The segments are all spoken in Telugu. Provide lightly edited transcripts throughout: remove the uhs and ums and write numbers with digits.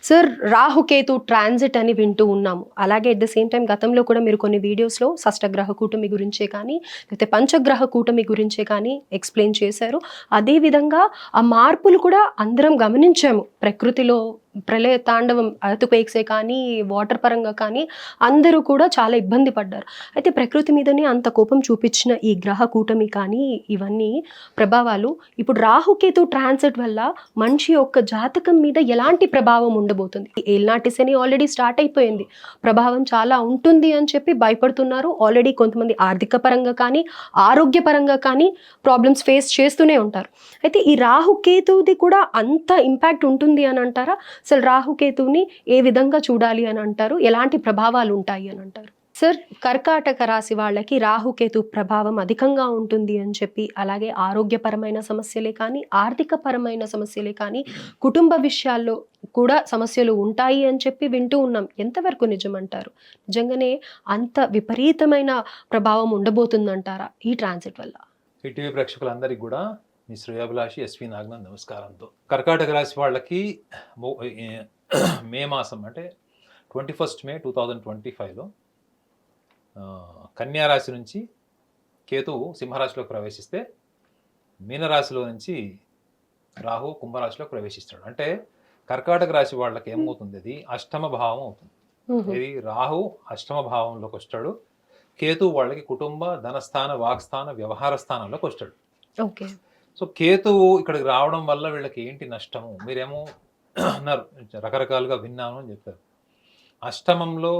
సార్ రాహుకేతు ట్రాన్సిట్ అని వింటూ ఉన్నాము. అలాగే ఎట్ ద సేమ్ టైం గతంలో కూడా మీరు కొన్ని వీడియోస్‌లో షష్టగ్రహ కూటమి గురించే కానీ, లేకపోతే పంచగ్రహ కూటమి గురించే కానీ ఎక్స్‌ప్లెయిన్ చేశారు. అదే విధంగా ఆ మార్పులు కూడా అందరం గమనించాము. ప్రకృతిలో ప్రళయ తాండవం ఎర్త్‌క్వేక్సే కానీ, వాటర్ పరంగా కానీ అందరూ కూడా చాలా ఇబ్బంది పడ్డారు. అయితే ప్రకృతి మీదనే అంత కోపం చూపించిన ఈ గ్రహ కూటమి కానీ, ఇవన్నీ ప్రభావాలు ఇప్పుడు రాహుకేతు ట్రాన్సిట్ వల్ల మనిషి యొక్క జాతకం మీద ఎలాంటి ప్రభావం ఉండబోతుంది? ఏలినాటి శని ఆల్రెడీ స్టార్ట్ అయిపోయింది. ప్రభావం చాలా ఉంటుంది అని చెప్పి భయపడుతున్నారు. ఆల్రెడీ కొంతమంది ఆర్థిక పరంగా కానీ, ఆరోగ్యపరంగా కానీ ప్రాబ్లమ్స్ ఫేస్ చేస్తూనే ఉంటారు. అయితే ఈ రాహుకేతువుది కూడా అంత ఇంపాక్ట్ ఉంటుంది అని అంటారా? అసలు రాహుకేతువుని ఏ విధంగా చూడాలి అని అంటారు? ఎలాంటి ప్రభావాలు ఉంటాయి అని అంటారు? సార్, కర్కాటక రాశి వాళ్ళకి రాహుకేతు ప్రభావం అధికంగా ఉంటుంది అని చెప్పి, అలాగే ఆరోగ్యపరమైన సమస్యలే కానీ, ఆర్థిక పరమైన సమస్యలే కానీ, కుటుంబ విషయాల్లో కూడా సమస్యలు ఉంటాయి అని చెప్పి వింటూ ఉన్నాం. ఎంతవరకు నిజమంటారు? నిజంగానే అంత విపరీతమైన ప్రభావం ఉండబోతుందంటారా ఈ ట్రాన్సిట్ వల్ల? ఈ టీవీ ప్రేక్షకులందరికీ కూడా మీ శ్రేయాభిలాషి ఎస్వి నాగనాథ్ నమస్కారంతో. కర్కాటక రాశి వాళ్ళకి మే మాసం అంటే 21 మే 2025లో కన్యా రాశి నుంచి కేతువు సింహరాశిలోకి ప్రవేశిస్తే, మీనరాశిలో నుంచి రాహు కుంభరాశిలోకి ప్రవేశిస్తాడు. అంటే కర్కాటక రాశి వాళ్ళకి ఏమవుతుంది, అది అష్టమ భావం అవుతుంది. ఇది రాహు అష్టమ భావంలోకి వస్తాడు, కేతు వాళ్ళకి కుటుంబ ధనస్థాన వాక్స్థాన వ్యవహార స్థానంలోకి వస్తాడు. ఓకే. సో కేతువు ఇక్కడికి రావడం వల్ల వీళ్ళకి ఏంటి నష్టము, మీరేమో అన్నారు, రకరకాలుగా విన్నాను అని చెప్పారు. అష్టమంలో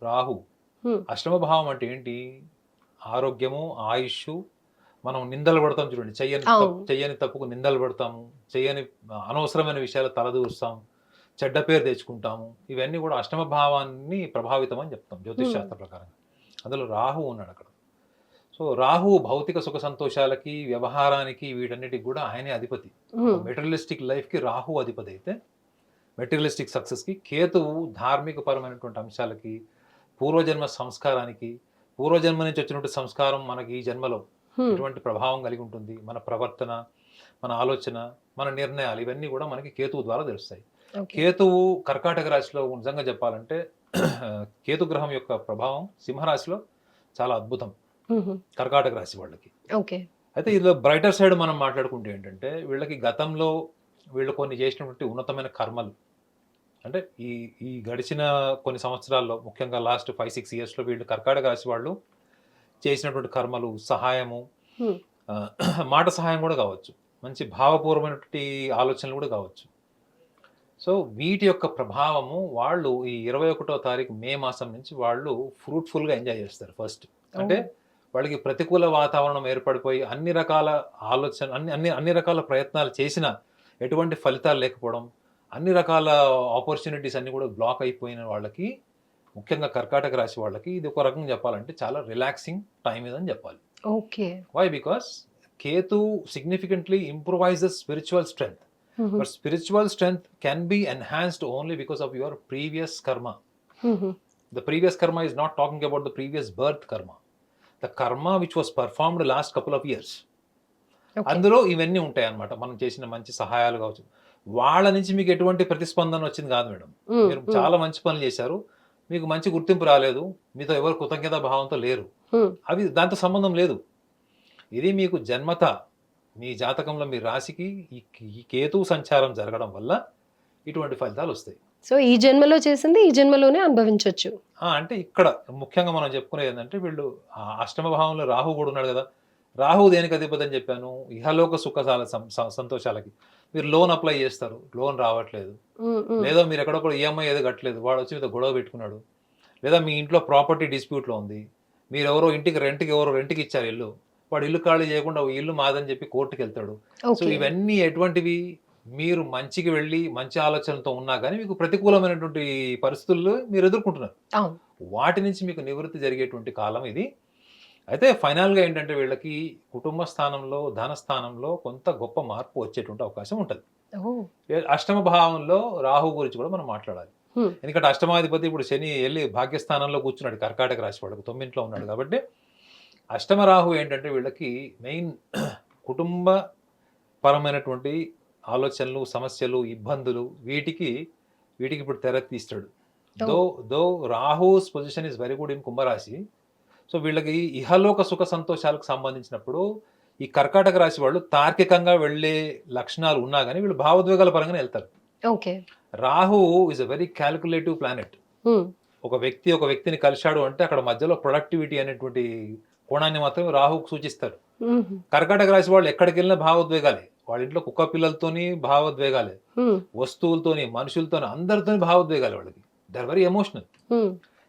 రాహు, అష్టమ భావం అంటే ఏంటి, ఆరోగ్యము, ఆయుష్, మనం నిందలు పడతాం చూడండి, చెయ్యని తప్పుకు నిందలు పడతాము, చెయ్యని అనవసరమైన విషయాలు తలదూరుస్తాం, చెడ్డ పేరు తెచ్చుకుంటాము, ఇవన్నీ కూడా అష్టమ భావాన్ని ప్రభావితం అని చెప్తాం జ్యోతిష్ శాస్త్ర ప్రకారంగా. అందులో రాహు ఉన్నాడు అక్కడ. సో రాహు భౌతిక సుఖ సంతోషాలకి, వ్యవహారానికి, వీటన్నిటికి కూడా ఆయనే అధిపతి. మెటీరియలిస్టిక్ లైఫ్కి రాహు అధిపతి అయితే, మెటీరియలిస్టిక్ సక్సెస్కి కేతువు ధార్మిక పరమైనటువంటి అంశాలకి, పూర్వజన్మ సంస్కారానికి, పూర్వజన్మ నుంచి వచ్చినటువంటి సంస్కారం మనకి ఈ జన్మలో ఎటువంటి ప్రభావం కలిగి ఉంటుంది, మన ప్రవర్తన, మన ఆలోచన, మన నిర్ణయాలు, ఇవన్నీ కూడా మనకి కేతువు ద్వారా తెలుస్తాయి. కేతువు కర్కాటక రాశిలో నిజంగా చెప్పాలంటే కేతు గ్రహం యొక్క ప్రభావం సింహరాశిలో చాలా అద్భుతం కర్కాటక రాశి వాళ్ళకి. అయితే ఇందులో బ్రైటర్ సైడ్ మనం మాట్లాడుకుంటే ఏంటంటే, వీళ్ళకి గతంలో వీళ్ళు కొన్ని చేసినటువంటి ఉన్నతమైన కర్మలు, అంటే ఈ గడిచిన కొన్ని సంవత్సరాల్లో, ముఖ్యంగా లాస్ట్ 5-6 ఇయర్స్లో వీళ్ళు కర్కాటక రాశి వాళ్ళు చేసినటువంటి కర్మలు, సహాయము, మాట సహాయం కూడా కావచ్చు, మంచి భావపూర్వమైనటువంటి ఆలోచనలు కూడా కావచ్చు. సో వీటి యొక్క ప్రభావము వాళ్ళు ఈ 21వ తారీఖు మే మాసం నుంచి వాళ్ళు ఫ్రూట్ఫుల్గా ఎంజాయ్ చేస్తారు. ఫస్ట్ అంటే వాళ్ళకి ప్రతికూల వాతావరణం ఏర్పడిపోయి అన్ని రకాల ఆలోచన, అన్ని రకాల ప్రయత్నాలు చేసినా ఎటువంటి ఫలితాలు లేకపోవడం, అన్ని రకాల ఆపర్చునిటీస్ అన్ని కూడా బ్లాక్ అయిపోయిన వాళ్ళకి, ముఖ్యంగా కర్కాటక రాశి వాళ్ళకి ఇది ఒక రకంగా చెప్పాలంటే చాలా రిలాక్సింగ్ టైం ఇదని చెప్పాలి. Okay. Why? Because Ketu significantly improvises spiritual strength. But spiritual strength can be enhanced only because of your previous karma. The previous karma is not talking about the previous birth karma. The karma which was performed last couple of years. అందులో ఇవన్నీ ఉంటాయి అన్నమాట. మనం చేసిన మంచి సహాయాలు కావచ్చు, వాళ్ళ నుంచి మీకు ఎటువంటి ప్రతిస్పందన వచ్చింది కాదు మేడం. మీరు చాలా మంచి పనులు చేశారు, మీకు మంచి గుర్తింపు రాలేదు, మీతో ఎవరు కృతజ్ఞత భావంతో లేరు, అవి దాంతో సంబంధం లేదు. ఇది మీకు జన్మత, మీ జాతకంలో మీ రాశికి ఈ కేతువు సంచారం జరగడం వల్ల ఇటువంటి ఫలితాలు వస్తాయి. సో ఈ జన్మలో చేసింది ఈ జన్మలోనే అనుభవించవచ్చు. అంటే ఇక్కడ ముఖ్యంగా మనం చెప్పుకునేది ఏంటంటే, వీళ్ళు అష్టమ భావంలో రాహు కూడా ఉన్నాడు కదా. రాహు దేనికి అధిపతి అని చెప్పాను, ఇహలోక సుఖాల సంతోషాలకి. మీరు లోన్ అప్లై చేస్తారు, లోన్ రావట్లేదు, లేదా మీరు ఎక్కడొక్కడ ఈఎంఐ ఏదో కట్టలేదు, వాడు వచ్చి మీద గొడవ పెట్టుకున్నాడు, లేదా మీ ఇంట్లో ప్రాపర్టీ డిస్ప్యూట్లో ఉంది, మీరు ఎవరో రెంట్కి ఇచ్చారు ఇల్లు, వాడు ఇల్లు ఖాళీ చేయకుండా ఇల్లు మాదని చెప్పి కోర్టుకి వెళ్తాడు. సో ఇవన్నీ ఎటువంటివి, మీరు మంచికి వెళ్ళి మంచి ఆలోచనతో ఉన్నా కానీ మీకు ప్రతికూలమైనటువంటి పరిస్థితుల్లో మీరు ఎదుర్కొంటున్నారు. వాటి నుంచి మీకు నివృత్తి జరిగేటువంటి కాలం ఇది. అయితే ఫైనల్గా ఏంటంటే, వీళ్ళకి కుటుంబ స్థానంలో, ధన స్థానంలో కొంత గొప్ప మార్పు వచ్చేటువంటి అవకాశం ఉంటుంది. అష్టమ భావంలో రాహు గురించి కూడా మనం మాట్లాడాలి. ఎందుకంటే అష్టమాధిపతి ఇప్పుడు శని వెళ్ళి భాగ్యస్థానంలో కూర్చున్నాడు కర్కాటక రాశి వాళ్ళకు, 9ంట్లో ఉన్నాడు. కాబట్టి అష్టమ రాహు ఏంటంటే వీళ్ళకి మెయిన్ కుటుంబ పరమైనటువంటి ఆలోచనలు, సమస్యలు, ఇబ్బందులు, వీటికి వీటికి ఇప్పుడు తెర తీస్తాడు. Though though Rahu's position is very good in కుంభరాశి. సో వీళ్ళకి ఇహలోక సుఖ సంతోషాలకు సంబంధించినప్పుడు ఈ కర్కాటక రాశి వాళ్ళు తార్కికంగా వెళ్ళే లక్షణాలు ఉన్నా కానీ వీళ్ళు భావోద్వేగాల పరంగానే వెళ్తారు. Okay. Rahu is a very calculative planet. ఒక వ్యక్తిని కలిశాడు అంటే అక్కడ మధ్యలో ప్రొడక్టివిటీ అనేటువంటి కోణాన్ని మాత్రమే రాహుకు సూచిస్తారు. కర్కాటక రాశి వాళ్ళు ఎక్కడికి వెళ్ళినా భావోద్వేగాలే. వాళ్ళ ఇంట్లో కుక్క పిల్లలతోని భావోద్వేగాలే, వస్తువులతోని, మనుషులతోని, అందరితోని భావోద్వేగాలు వాళ్ళకి. They are very emotional.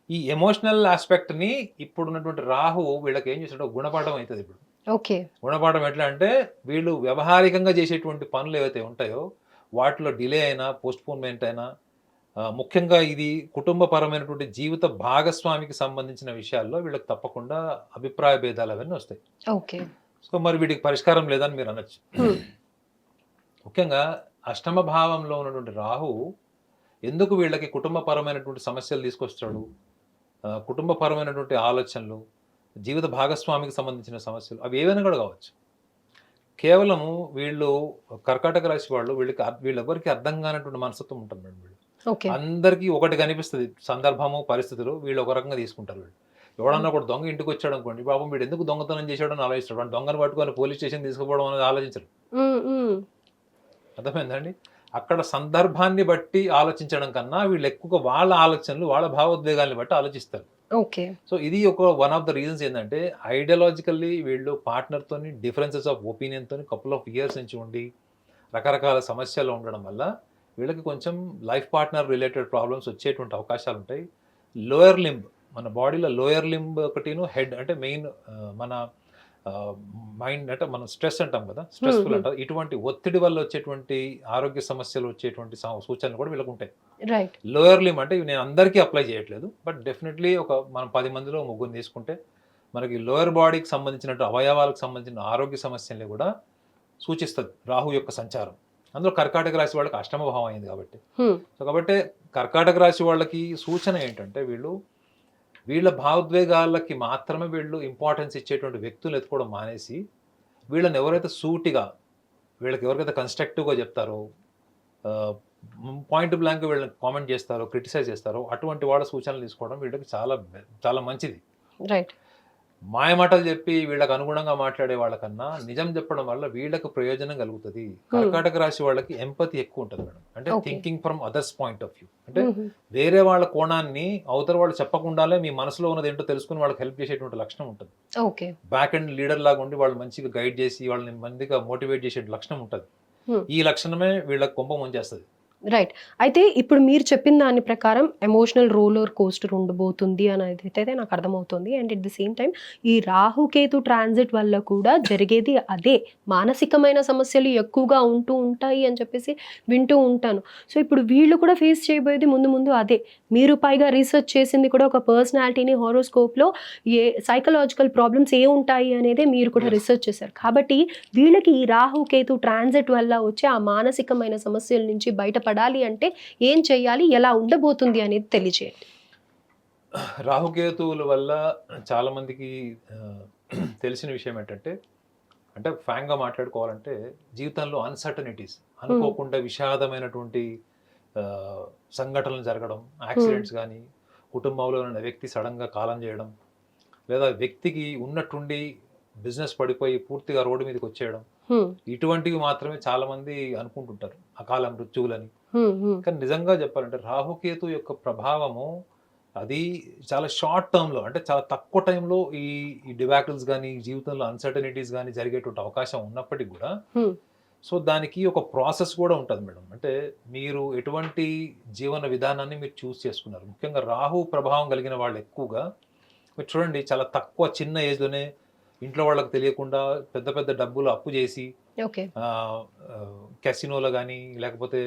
ఈ ఎమోషనల్ ఆస్పెక్ట్ ని ఇప్పుడున్నటువంటి రాహు వీళ్ళకి ఏం చేస్తాడో గుణపాఠం అవుతుంది. ఇప్పుడు ఓకే. గుణపాఠం ఎట్లా అంటే వీళ్ళు వ్యవహారికంగా చేసేటువంటి పనులు ఏవైతే ఉంటాయో వాటిలో డిలే అయినా, పోస్ట్పోన్మెంట్ అయినా, ముఖ్యంగా ఇది కుటుంబపరమైనటువంటి జీవిత భాగస్వామికి సంబంధించిన విషయాల్లో వీళ్ళకి తప్పకుండా అభిప్రాయ భేదాలు అవన్నీ వస్తాయి. ఓకే. సో మరి వీటికి పరిష్కారం లేదని మీరు అనొచ్చు. ముఖ్యంగా అష్టమ భావంలో ఉన్నటువంటి రాహు ఎందుకు వీళ్ళకి కుటుంబపరమైనటువంటి సమస్యలు తీసుకొస్తాడు, కుటుంబపరమైనటువంటి ఆలోచనలు, జీవిత భాగస్వామికి సంబంధించిన సమస్యలు అవి ఏవైనా కూడా కావచ్చు. కేవలము వీళ్ళు కర్కాటక రాశి వాళ్ళు వీళ్ళెవరికి అర్థం కానటువంటి మనస్తత్వం ఉంటుంది మేడం. వీళ్ళు అందరికీ ఒకటి కనిపిస్తుంది, సందర్భము, పరిస్థితులు, వీళ్ళు ఒక రకంగా తీసుకుంటారు. వీళ్ళు ఎవడన్నా ఒక దొంగ ఇంటికి వచ్చాడు అనుకోండి, పాపం వీడు ఎందుకు దొంగతనం చేశాడని ఆలోచిస్తాడు. వాడు దొంగను పట్టుకొని పోలీస్ స్టేషన్ తీసుకుపోవడం అనేది ఆలోచించరు. అర్థమైందండి? అక్కడ సందర్భాన్ని బట్టి ఆలోచించడం కన్నా వీళ్ళు ఎక్కువగా వాళ్ళ ఆలోచనలు, వాళ్ళ భావోద్వేగాల్ని బట్టి ఆలోచిస్తారు. ఓకే. సో ఇది వన్ ఆఫ్ ద రీజన్స్ ఏంటంటే ఐడియాలజికల్లీ వీళ్ళు పార్ట్నర్ తోని డిఫరెన్సెస్ ఆఫ్ ఒపీనియన్ తోని కపుల్ ఆఫ్ ఇయర్స్ నుంచి ఉండి రకరకాల సమస్యలు ఉండడం వల్ల వీళ్ళకి కొంచెం లైఫ్ పార్ట్నర్ రిలేటెడ్ ప్రాబ్లమ్స్ వచ్చేటువంటి అవకాశాలు ఉంటాయి. లోయర్ లింబ్, మన బాడీలో లోయర్ లింబ్ ఒకటిను, హెడ్ అంటే మెయిన్ మన మైండ్ అంటే మనం స్ట్రెస్ అంటాం కదా, స్ట్రెస్ఫుల్ అంటాం. ఇటువంటి ఒత్తిడి వల్ల వచ్చేటువంటి ఆరోగ్య సమస్యలు వచ్చేటువంటి సూచనలు కూడా వీళ్ళకి ఉంటాయి. లోయర్ లింబ్ అంటే నేను అందరికీ అప్లై చేయట్లేదు, బట్ డెఫినెట్లీ మనం 10 మందిలో 3 తీసుకుంటే మనకి లోయర్ బాడీకి సంబంధించినట్టు అవయవాలకు సంబంధించిన ఆరోగ్య సమస్యల్ని కూడా సూచిస్తుంది రాహు యొక్క సంచారం. అందులో కర్కాటక రాశి వాళ్ళకి అష్టమ భావం అయింది కాబట్టి. సో కాబట్టి కర్కాటక రాశి వాళ్ళకి సూచన ఏంటంటే వీళ్ళ భావోద్వేగాలకి మాత్రమే వీళ్ళు ఇంపార్టెన్స్ ఇచ్చేటువంటి వ్యక్తులు ఎత్తుకోవడం మానేసి వీళ్ళని ఎవరైతే సూటిగా, వీళ్ళకి ఎవరికైతే కన్స్ట్రక్టివ్గా చెప్తారో, పాయింట్ బ్లాంక్ వీళ్ళని కామెంట్ చేస్తారో, క్రిటిసైజ్ చేస్తారో అటువంటి వాళ్ళ సూచనలు తీసుకోవడం వీళ్ళకి చాలా చాలా మంచిది. రైట్. మాయమాటలు చెప్పి వీళ్ళకి అనుగుణంగా మాట్లాడే వాళ్ళకన్నా నిజం చెప్పడం వల్ల వీళ్ళకి ప్రయోజనం కలుగుతుంది. కర్కాటక రాశి వాళ్ళకి ఎంపతి ఎక్కువ ఉంటుంది మేడం. అంటే thinking from others point of view, అంటే వేరే వాళ్ళ కోణాన్ని అవతల వాళ్ళు చెప్పకుండానే మీ మనసులో ఉన్నది ఏంటో తెలుసుకుని వాళ్ళకి హెల్ప్ చేసేటువంటి లక్షణం ఉంటుంది. బ్యాక్ అండ్ లీడర్ లాగా ఉండి వాళ్ళు మంచిగా గైడ్ చేసి వాళ్ళని మందిగా మోటివేట్ చేసే లక్షణం ఉంటుంది. ఈ లక్షణమే వీళ్ళకి కొంప ముంచేస్తుంది. రైట్. అయితే ఇప్పుడు మీరు చెప్పిన దాని ప్రకారం ఎమోషనల్ రోలర్ కోస్టర్ ఉండబోతుంది అనేది అయితే నాకు అర్థమవుతుంది. And at the same time ఈ రాహుకేతు ట్రాన్సిట్ వల్ల కూడా జరిగేది అదే, మానసికమైన సమస్యలు ఎక్కువగా ఉంటూ ఉంటాయి అని చెప్పేసి వింటూ ఉంటాను. సో ఇప్పుడు వీళ్ళు కూడా ఫేస్ చేయబోయేది ముందు అదే. మీరు పైగా రీసెర్చ్ చేసింది కూడా ఒక పర్సనాలిటీని హారోస్కోప్లో ఏ సైకలాజికల్ ప్రాబ్లమ్స్ ఏ ఉంటాయి అనేది మీరు కూడా రీసెర్చ్ చేశారు. కాబట్టి వీళ్ళకి ఈ రాహుకేతు ట్రాన్సిట్ వల్ల వచ్చే ఆ మానసికమైన సమస్యల నుంచి బయట పడాలి అంటే ఏం చేయాలి, ఎలా ఉండబోతుంది అనేది తెలియజేయండి. రాహుకేతువుల వల్ల చాలా మందికి తెలిసిన విషయం ఏంటంటే, అంటే ఫ్రాంక్గా మాట్లాడుకోవాలంటే జీవితంలో అన్సర్టనిటీస్, అనుకోకుండా విషాదమైనటువంటి సంఘటనలు జరగడం, యాక్సిడెంట్స్ కానీ, కుటుంబంలో ఉన్న వ్యక్తి సడన్గా కాలం చేయడం, లేదా వ్యక్తికి ఉన్నట్టుండి బిజినెస్ పడిపోయి పూర్తిగా రోడ్డు మీదకి వచ్చేయడం, ఇటువంటివి మాత్రమే చాలా మంది అనుకుంటుంటారు అకాల మృత్యువులని. కానీ నిజంగా చెప్పాలంటే రాహుకేతు యొక్క ప్రభావము అది చాలా షార్ట్ టర్మ్లో, అంటే చాలా తక్కువ టైంలో ఈ డివాకిల్స్ కానీ, జీవితంలో అన్సర్టనిటీస్ కానీ జరిగేటువంటి అవకాశం ఉన్నప్పటికీ కూడా సో దానికి ఒక ప్రాసెస్ కూడా ఉంటుంది మేడం. అంటే మీరు ఎటువంటి జీవన విధానాన్ని మీరు చూస్ చేసుకున్నారు. ముఖ్యంగా రాహు ప్రభావం కలిగిన వాళ్ళు ఎక్కువగా మీరు చూడండి, చాలా తక్కువ చిన్న ఏజ్లోనే ఇంట్లో వాళ్ళకి తెలియకుండా పెద్ద పెద్ద డబ్బులు అప్పు చేసి క్యాసినోలో కానీ లేకపోతే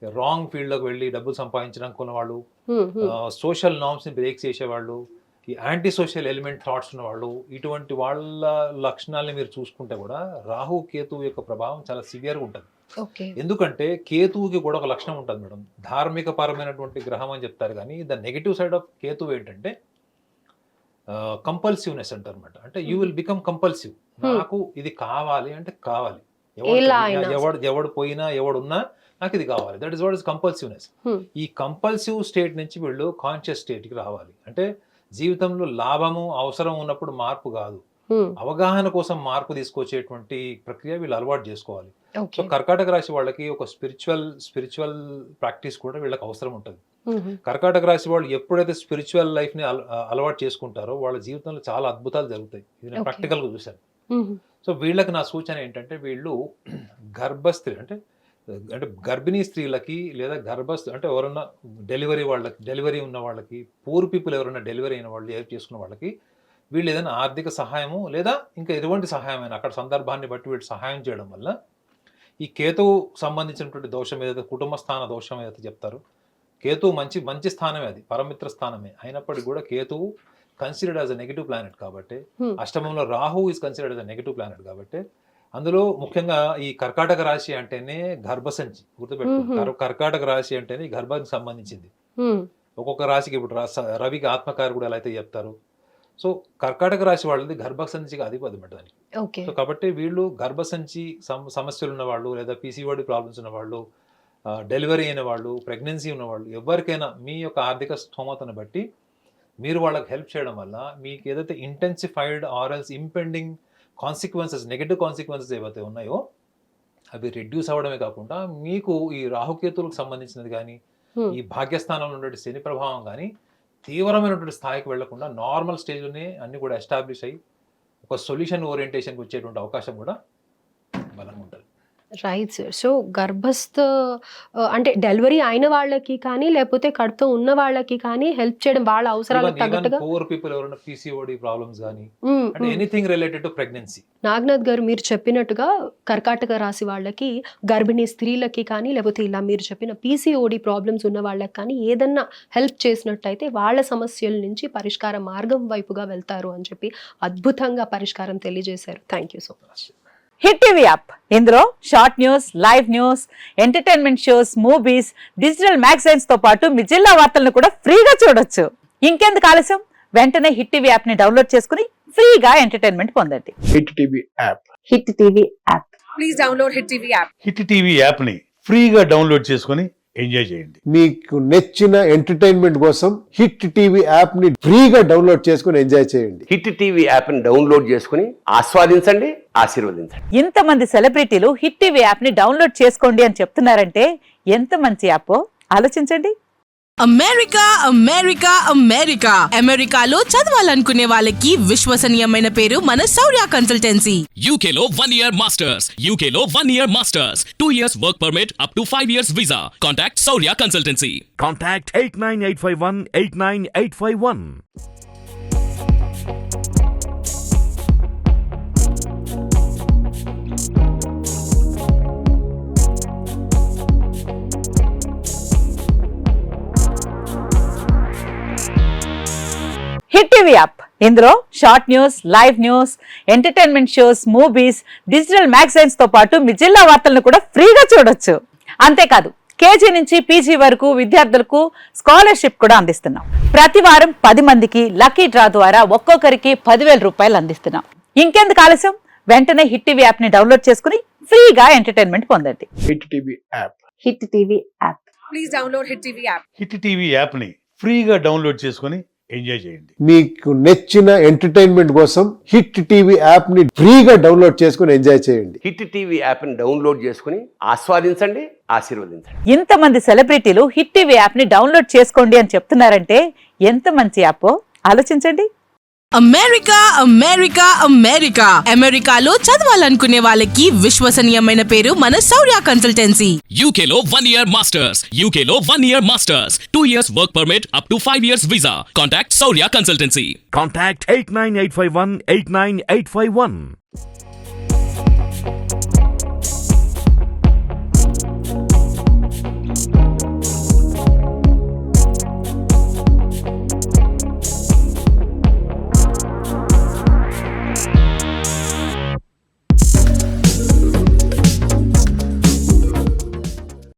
రాంగ్ ఫీల్డ్లోకి వెళ్ళి డబ్బులు సంపాదించడానికి ఉన్న వాళ్ళు, సోషల్ నార్మ్స్ని బ్రేక్ చేసేవాళ్ళు, ఈ యాంటీ సోషల్ ఎలిమెంట్ థాట్స్ ఉన్నవాళ్ళు, ఇటువంటి వాళ్ళ లక్షణాలని మీరు చూసుకుంటే కూడా రాహు కేతువు యొక్క ప్రభావం చాలా సివియర్గా ఉంటుంది. ఎందుకంటే కేతువుకి కూడా ఒక లక్షణం ఉంటుంది మేడం, ధార్మిక పరమైనటువంటి గ్రహం అని చెప్తారు. కానీ ద నెగిటివ్ సైడ్ ఆఫ్ కేతువు ఏంటంటే కంపల్సివ్నెస్ అంటారు అనమాట. అంటే యూ విల్ బికమ్ కంపల్సివ్. నాకు ఇది కావాలి అంటే కావాలి, ఎలా అయినా ఎవడు పోయినా ఎవడున్నా నాకు ఇది కావాలి. That is what is compulsiveness. ఈ కంపల్సివ్ స్టేట్ నుంచి వీళ్ళు కాన్షియస్ స్టేట్కి రావాలి. అంటే జీవితంలో లాభము అవసరం ఉన్నప్పుడు మార్పు కాదు, అవగాహన కోసం మార్పు తీసుకొచ్చేటువంటి ప్రక్రియ వీళ్ళు అలవాటు చేసుకోవాలి. సో కర్కాటక రాశి వాళ్ళకి ఒక స్పిరిచువల్ ప్రాక్టీస్ కూడా వీళ్ళకి అవసరం ఉంటుంది. కర్కాటక రాశి వాళ్ళు ఎప్పుడైతే స్పిరిచువల్ లైఫ్ ని అలవాటు చేసుకుంటారో వాళ్ళ జీవితంలో చాలా అద్భుతాలు జరుగుతాయి. ఇది నేను ప్రాక్టికల్ గా చూశాను. సో వీళ్ళకి నా సూచన ఏంటంటే వీళ్ళు గర్భస్త్రీ అంటే గర్భిణీ స్త్రీలకి లేదా అంటే ఎవరన్నా డెలివరీ ఉన్న వాళ్ళకి, పూర్ పీపుల్ ఎవరైనా డెలివరీ అయిన వాళ్ళు, చేసుకున్న వాళ్ళకి వీళ్ళు ఏదైనా ఆర్థిక సహాయము లేదా ఇంకా ఎటువంటి సహాయమైనా అక్కడ సందర్భాన్ని బట్టి వీళ్ళు సహాయం చేయడం వల్ల ఈ కేతువు సంబంధించినటువంటి దోషం ఏదైతే కుటుంబ స్థాన దోషం ఏదైతే చెప్తారో, కేతువు మంచి స్థానమే, అది పరమిత్ర స్థానమే అయినప్పటికీ కూడా కేతువు considered as a negative planet కాబట్టి, అష్టమంలో Rahu is considered as a negative planet కాబట్టి, అందులో ముఖ్యంగా ఈ కర్కాటక రాశి అంటేనే గర్భసంచి గుర్తుపెట్టుకో. కర్కాటక రాశి అంటేనే గర్భానికి సంబంధించింది. ఒక్కొక్క రాశికి ఇప్పుడు రవికి ఆత్మకారకుడు ఎలా అయితే చెప్తారు, సో కర్కాటక రాశి వాళ్ళది గర్భసంచికి అధిపతి దానికి. సో కాబట్టి వీళ్ళు గర్భసంచి సమస్యలు ఉన్న వాళ్ళు లేదా పీసీఓడి ప్రాబ్లమ్స్ ఉన్న వాళ్ళు, డెలివరీ అయిన వాళ్ళు, ప్రెగ్నెన్సీ ఉన్నవాళ్ళు, ఎవరికైనా మీ యొక్క ఆర్థిక స్తోమతను బట్టి మీరు వాళ్ళకి హెల్ప్ చేయడం వల్ల మీకు ఏదైతే ఇంటెన్సిఫైడ్ ఆర్ఎల్స్ ఇంపెండింగ్ కాన్సిక్వెన్సెస్, నెగటివ్ కాన్సిక్వెన్సెస్ ఏవైతే ఉన్నాయో అవి రెడ్యూస్ అవ్వడమే కాకుండా మీకు ఈ రాహుకేతులకు సంబంధించినది కానీ, ఈ భాగ్యస్థానంలో ఉండే శని ప్రభావం కానీ తీవ్రమైనటువంటి స్థాయికి వెళ్లకుండా నార్మల్ స్టేజ్లోనే అన్ని కూడా ఎస్టాబ్లిష్ అయ్యి ఒక సొల్యూషన్ ఓరియంటేషన్కి వచ్చేటువంటి అవకాశం కూడా బలంగా ఉంటుంది. Right sir. సో గర్భస్థ అంటే డెలివరీ అయిన వాళ్ళకి కానీ లేకపోతే కడుపుతో ఉన్న వాళ్ళకి కానీ హెల్ప్ చేయడం వాళ్ళ అవసరాలకు తగ్గట్టుగా, పూర్ పీపుల్ ఎవరైనా పీసీఓడి ప్రాబ్లమ్స్ కానీ అంటే anything related to pregnancy. Naganath గారు మీరు చెప్పినట్టుగా కర్కాటక రాశి వాళ్ళకి, గర్భిణీ స్త్రీలకి కానీ లేకపోతే ఇలా మీరు చెప్పిన పీసీఓడి ప్రాబ్లమ్స్ ఉన్న వాళ్ళకి కానీ ఏదన్నా హెల్ప్ చేసినట్టయితే వాళ్ళ సమస్యల నుంచి పరిష్కార మార్గం వైపుగా వెళ్తారు అని చెప్పి అద్భుతంగా పరిష్కారం తెలియజేశారు. Thank you so much. Hit TV app, ఇందులో short news, live news, entertainment shows, movies, digital magazines తో పాటు మీ జిల్లా వార్తలను కూడా ఫ్రీగా చూడొచ్చు. ఇంకెందుకు ఆలస్యం, వెంటనే హిట్ టీవీ యాప్ ని డౌన్లోడ్ చేసుకుని ఫ్రీగా ఎంటర్టైన్మెంట్ పొందండి. Hit TV app. Hit TV app. Please download hit TV app. Hit TV app ని ఫ్రీగా డౌన్లోడ్ చేసుకుని ఎంజాయ్ చేయండి. మీకు నచ్చిన ఎంటర్టైన్మెంట్ కోసం హిట్ టీవీ యాప్ ని ఫ్రీగా డౌన్లోడ్ చేసుకుని ఎంజాయ్ చేయండి. హిట్ టీవీ యాప్ ని డౌన్లోడ్ చేసుకుని ఆస్వాదించండి, ఆశీర్వదించండి. ఇంతమంది సెలబ్రిటీలు హిట్ టీవీ యాప్ ని డౌన్లోడ్ చేసుకోండి అని చెప్తున్నారంటే ఎంత మంచి యాప్ ఆలోచించండి. అమెరికా అమెరికా అమెరికా అమెరికాలో చదవాలనుకునే వాళ్ళకి విశ్వసనీయమైన పేరు మన శౌర్య కన్సల్టెన్సీ. UK లో 1 year masters, UK లో 1 year masters, 2 years work permit up to 5 years visa. Contact Shaurya Consultancy. Contact 89851 89851. Hit TV app, ఇందులో short news, live news, entertainment shows, movies, digital magazines తో పాటు మీ జిల్లా వార్తలను కూడా ఫ్రీగా చూడొచ్చు. అంతేకాదు కేజీ నుంచి పీజీ వరకు విద్యార్థులకు స్కాలర్షిప్ కూడా అందిస్తున్నాం. ప్రతి వారం 10 మందికి లక్కీ డ్రా ద్వారా ఒక్కొక్కరికి 10,000 రూపాయలు అందిస్తున్నాం. ఇంకెందుకు ఆలస్యం, వెంటనే హిట్ టీవీ యాప్ ని డౌన్లోడ్ చేసుకుని ఫ్రీగా ఎంటర్టైన్మెంట్ పొందండి. Hit TV app. Hit TV app. Please download hit TV app. Hit TV app ని ఫ్రీగా డౌన్లోడ్ చేసుకుని ఎంజాయ్ చేయండి. మీకు నచ్చిన ఎంటర్టైన్మెంట్ కోసం హిట్ టీవీ యాప్ ని ఫ్రీగా డౌన్లోడ్ చేసుకుని ఎంజాయ్ చేయండి. హిట్ టీవీ యాప్ ని డౌన్లోడ్ చేసుకుని ఆస్వాదించండి, ఆశీర్వదించండి. ఇంతమంది సెలబ్రిటీలు హిట్ టీవీ యాప్ ని డౌన్లోడ్ చేసుకోండి అని చెప్తున్నారంటే ఎంత మంచి యాప్ ఆలోచించండి. అమెరికా అమెరికా అమెరికా అమెరికాలో చదవాలనుకునే వాళ్ళకి విశ్వసనీయమైన పేరు మన శౌర్య కన్సల్టెన్సీ. UK లో 1 year masters, UK లో 1 year masters, 2 years work permit up to 5 years visa. Contact Shaurya Consultancy. Contact 89851 89851.